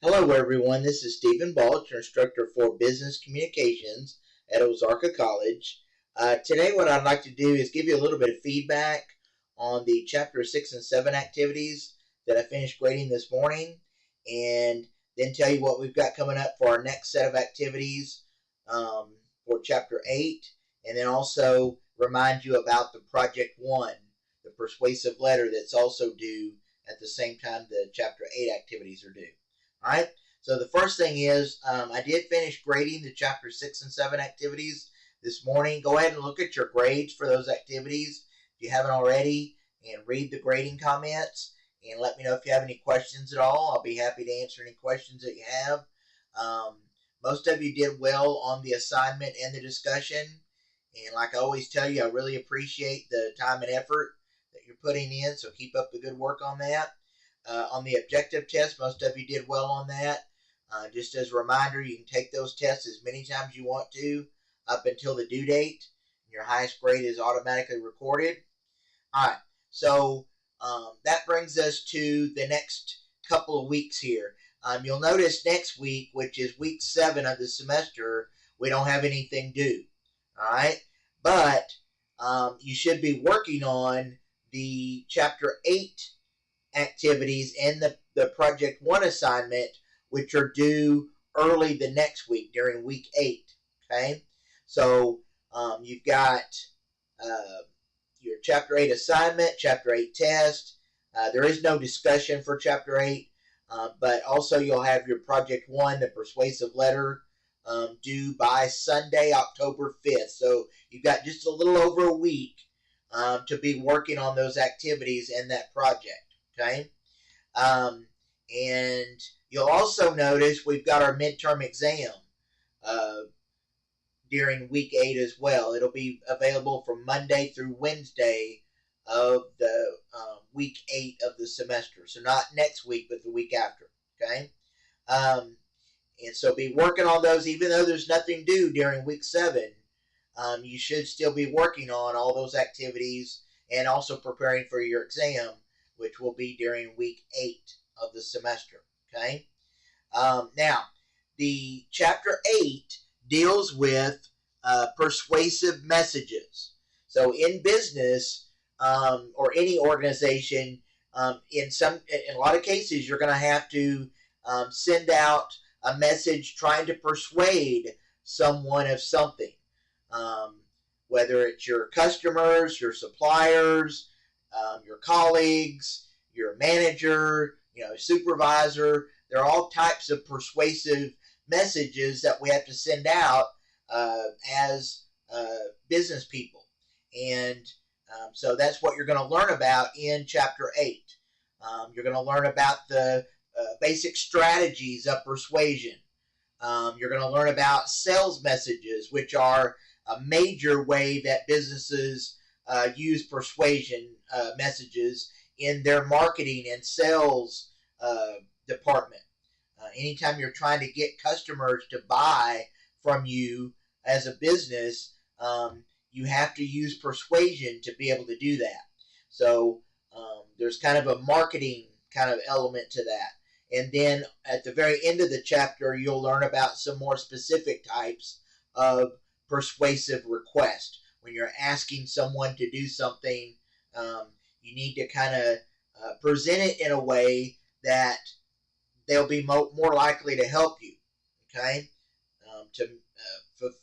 Hello everyone, this is Stephen Balch, your instructor for Business Communications at Ozarka College. Today what I'd like to do is give you a little bit of feedback on the Chapter 6 and 7 activities that I finished grading this morning, and then tell you what we've got coming up for our next set of activities for Chapter 8, and then also remind you about the Project 1, the persuasive letter that's also due at the same time the Chapter 8 activities are due. Alright, so the first thing is I did finish grading the Chapter 6 and 7 activities this morning. Go ahead and look at your grades for those activities if you haven't already, and read the grading comments, and let me know if you have any questions at all. I'll be happy to answer any questions that you have. Most of you did well on the assignment and the discussion, and like I always tell you, I really appreciate the time and effort that you're putting in, so keep up the good work on that. On the objective test, most of you did well on that. Just as a reminder, you can take those tests as many times as you want to up until the due date. Your highest grade is automatically recorded. Alright, so that brings us to the next couple of weeks here. You'll notice next week, which is week 7 of the semester, we don't have anything due. Alright, but you should be working on the Chapter 8 activities and the Project 1 assignment, which are due early the next week during week 8. Okay, so you've got your Chapter 8 assignment, Chapter 8 test. There is no discussion for Chapter 8, but also you'll have your Project 1, the persuasive letter, due by Sunday, October 5th. So you've got just a little over a week to be working on those activities and that project. Okay, and you'll also notice we've got our midterm exam during week 8 as well. It'll be available from Monday through Wednesday of the week 8 of the semester. So not next week, but the week after. Okay, and so be working on those, even though there's nothing due during week 7. You should still be working on all those activities and also preparing for your exam, which will be during week 8 of the semester. Okay. Now, the Chapter 8 deals with persuasive messages. So, in business or any organization, in a lot of cases, you're going to have to send out a message trying to persuade someone of something, whether it's your customers, your suppliers, your colleagues, your manager, supervisor. There are all types of persuasive messages that we have to send out as business people. And so that's what you're going to learn about in Chapter 8. You're going to learn about the basic strategies of persuasion. You're going to learn about sales messages, which are a major way that businesses use persuasion messages in their marketing and sales department. Anytime you're trying to get customers to buy from you as a business, you have to use persuasion to be able to do that. So there's kind of a marketing kind of element to that. And then at the very end of the chapter, you'll learn about some more specific types of persuasive request. When you're asking someone to do something, you need to kind of present it in a way that they'll be more likely to help you, okay, to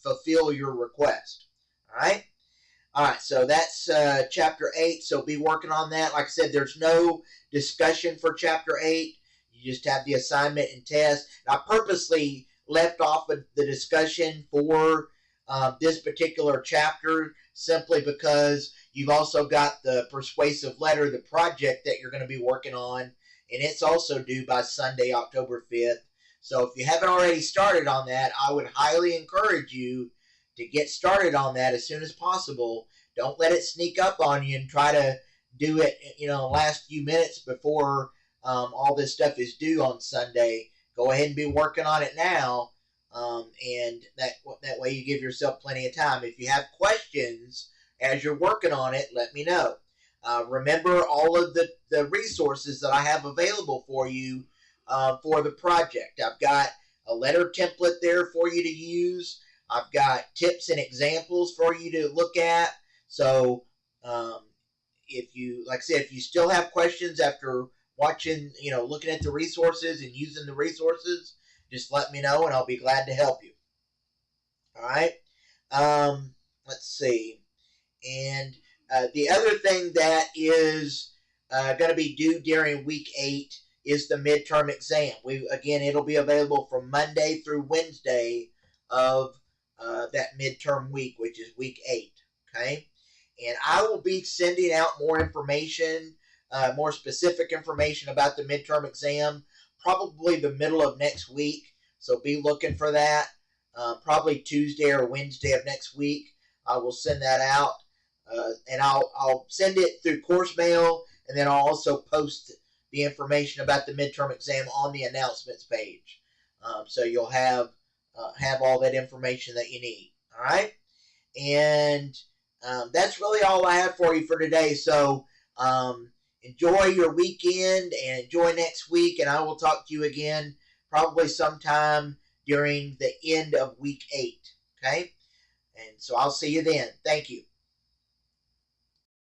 fulfill your request. All right? All right, so that's Chapter 8, so be working on that. Like I said, there's no discussion for Chapter 8. You just have the assignment and test. I purposely left off of the discussion for this particular chapter simply because you've also got the persuasive letter, the project that you're going to be working on, and it's also due by Sunday, October 5th. So if you haven't already started on that, I would highly encourage you to get started on that as soon as possible. Don't let it sneak up on you and try to do it, the last few minutes before all this stuff is due on Sunday. Go ahead and be working on it now, and that way you give yourself plenty of time. If you have questions as you're working on it, let me know. Remember all of the resources that I have available for you for the project. I've got a letter template there for you to use. I've got tips and examples for you to look at. So if you, like I said, if you still have questions after watching, looking at the resources and using the resources, just let me know and I'll be glad to help you. All right. Let's see. And the other thing that is going to be due during week 8 is the midterm exam. It'll be available from Monday through Wednesday of that midterm week, which is week 8. Okay. And I will be sending out more information, more specific information about the midterm exam, probably the middle of next week. So be looking for that. Probably Tuesday or Wednesday of next week. I will send that out, and I'll send it through course mail, and then I'll also post the information about the midterm exam on the announcements page. So you'll have all that information that you need. All right, and that's really all I have for you for today. So enjoy your weekend and enjoy next week, and I will talk to you again probably sometime during the end of week 8. Okay, and so I'll see you then. Thank you.